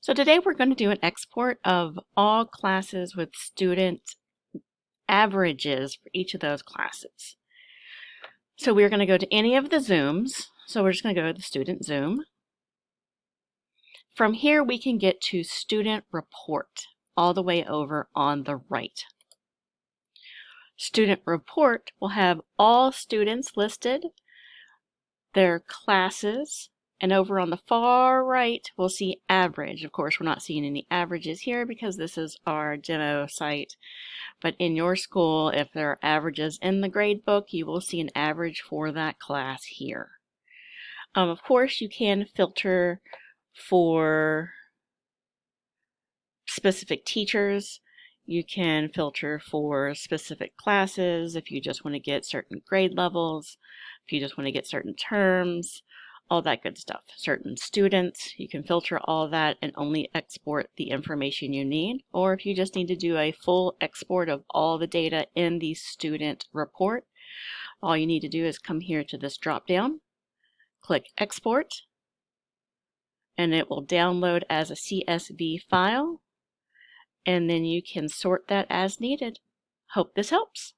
So today we're going to do an export of all classes with student averages for each of those classes. So we're going to go to any of the Zooms. So we're just going to go to the student Zoom. From here we can get to student report all the way over on the right. Student report will have all students listed, their classes, and over on the far right, we'll see average. Of course, we're not seeing any averages here because this is our demo site. But in your school, if there are averages in the grade book, you will see an average for that class here. Of course, you can filter for specific teachers. You can filter for specific classes if you just want to get certain grade levels, if you just want to get certain terms, all that good stuff. Certain students, you can filter all that and only export the information you need. Or if you just need to do a full export of all the data in the student report, all you need to do is come here to this drop down, click export, and it will download as a CSV file, and then you can sort that as needed. Hope this helps.